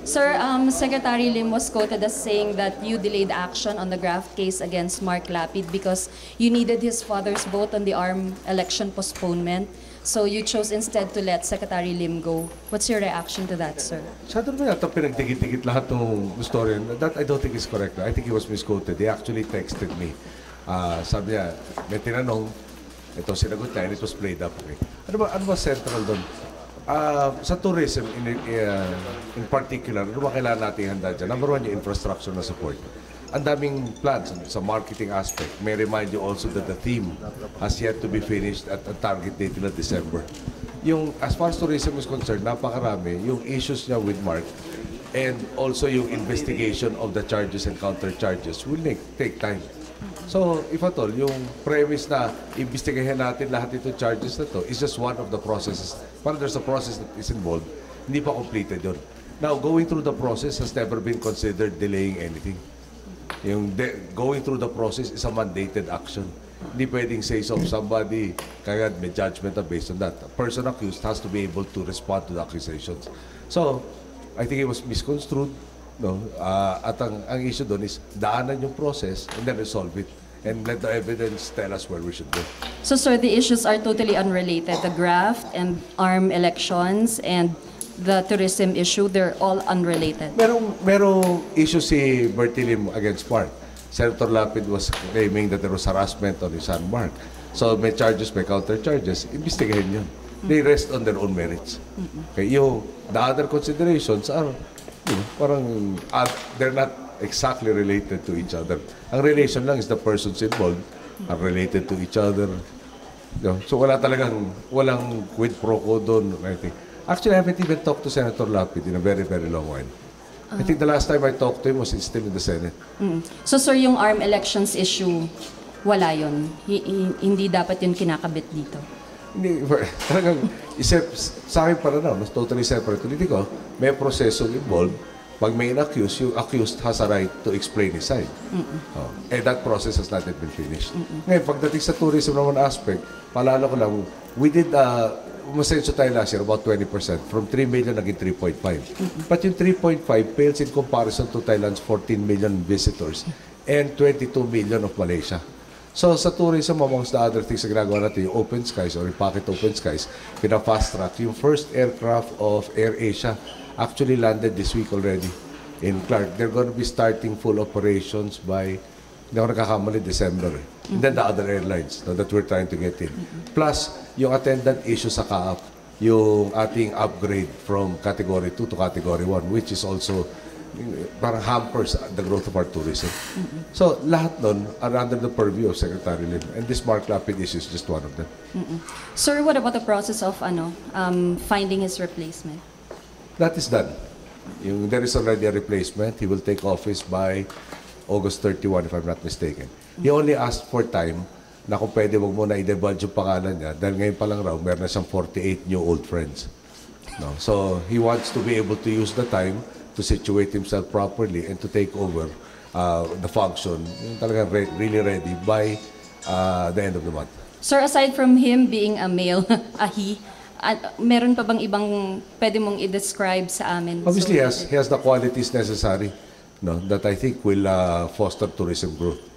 Sir, Secretary Lim was quoted as saying that you delayed action on the graft case against Mark Lapid because you needed his father's vote on the ARM election postponement. So you chose instead to let Secretary Lim go. What's your reaction to that, sir? Sa doon ba yata pinagdikit-dikit lahat ng story? That I don't think is correct. I think he was misquoted. He actually texted me. Sabi niya, may tinanong, ito sinagot niya, and it was played up. Okay. Ano ba central doon? Sa tourism in particular, ano ba kailangan natin handa dyan? Number one, yung infrastructure na support. Ang daming plans sa marketing aspect. May remind you also that the theme has yet to be finished at a target date na December. Yung, as far as tourism is concerned, napakarami. Yung issues niya with Mark and also yung investigation of the charges and counter charges will take time. So, if at all, yung premise na imbestigahan natin lahat itong charges na to is just one of the processes. Parang there's a process that is involved, hindi pa completed yun. Now, going through the process has never been considered delaying anything. Yung going through the process is a mandated action. Hindi pwedeng say so of somebody, kaya may judgment based on that. A person accused has to be able to respond to the accusations. So, I think it was misconstrued. No? At ang issue doon is daanan yung process and then resolve it. And let the evidence tell us where we should go. So, sir, the issues are totally unrelated. The graft and ARM elections and the tourism issue, they're all unrelated. Merong issue si Bertie Lim against Mark. Senator Lapid was claiming that there was harassment on his son Mark. So may charges, may counter charges. Imbestigahin yun. They rest on their own merits. Okay, the other considerations are, parang they're not exactly related to each other. Ang relation lang is the persons involved are related to each other. So walang quid pro quo doon. I think. Actually, I haven't even talked to Senator Lapid in a very, very long while. I think the last time I talked to him was still in the Senate. So, sir, yung ARM elections issue, wala yun? Hindi dapat yun kinakabit dito? Hindi, talagang, sa akin para na, totally separate. Hindi ko, may proseso involved. Pag may in-accuse, yung accused has a right to explain his side. And that process has not yet been finished. Ngayon, pagdating sa tourism naman aspect, palala ko lang, we did umasenso tayo last year, about 20%. From 3 million, naging 3.5. But yung 3.5 pales in comparison to Thailand's 14 million visitors and 22 million of Malaysia. So sa tourism, amongst the other things na ginagawa natin, yung open skies or yung pocket open skies, pina-fast track. Yung first aircraft of AirAsia actually landed this week already in Clark. They're going to be starting full operations by, hindi ako nakakamali, December. And then the other airlines that we're trying to get in. Plus, yung attendant issue sa CAAP, yung ating upgrade from Category 2 to Category 1, which is also parang hampers the growth of our tourism. So, lahat nun are under the purview of Secretary Lim. And this Mark Lapid issue is just one of them. Sir, what about the process of finding his replacement? That is done. There is already a replacement. He will take office by August 31, if I'm not mistaken. He only asked for time na kung pwede wag mo na i-divulge yung pangalan niya dahil ngayon pa lang raw, meron na siyang 48 new old friends. No? So, he wants to be able to use the time to situate himself properly and to take over the function. Yung talagang really ready by the end of the month. Sir, aside from him being a male, meron pa bang ibang pwede mong i-describe sa amin? Obviously, he has the qualities necessary, no, that I think will foster tourism growth.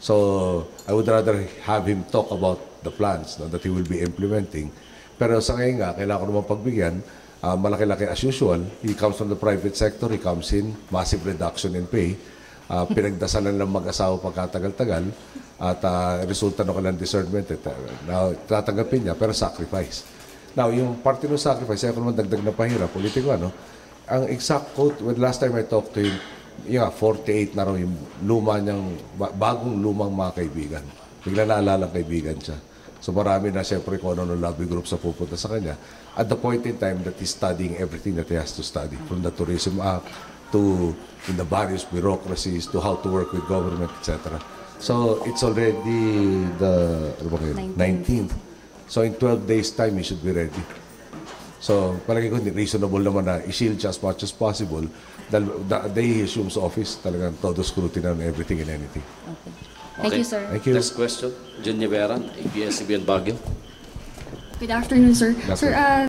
So, I would rather have him talk about the plans that he will be implementing. Pero sa ngayon nga, kailangan ko naman pagbigyan, malaki-laki as usual. He comes from the private sector, he comes in, massive reduction in pay. Pinagdasalan ng mag-asawa pagkatagal-tagal at resulta ng kanilang discernment. Now, tatanggapin niya, pero sacrifice. Now, yung parte ng sacrifice, ayaw ko naman dagdag na pahirap, politiko, ano? Ang exact quote, when last time I talked to him, 48 na raw yung bagong lumang mga kaibigan. Bigla naalala ng kaibigan siya. So marami na siyempre kung ano ng lobby group sa pupunta sa kanya. At the point in time that he's studying everything that he has to study. From the Tourism Act to in the various bureaucracies to how to work with government, etc. So it's already the 19th. So in 12 days time, he should be ready. So, palagi ko, reasonable naman na i-shield siya as much as possible. Dahil the day he assumes office, talagang todo scrutiny on everything and anything. Okay. Thank you, sir. Thank you. Next question, John Niveran, ABS-CBN Baguio. Good afternoon, sir. Good afternoon. Sir,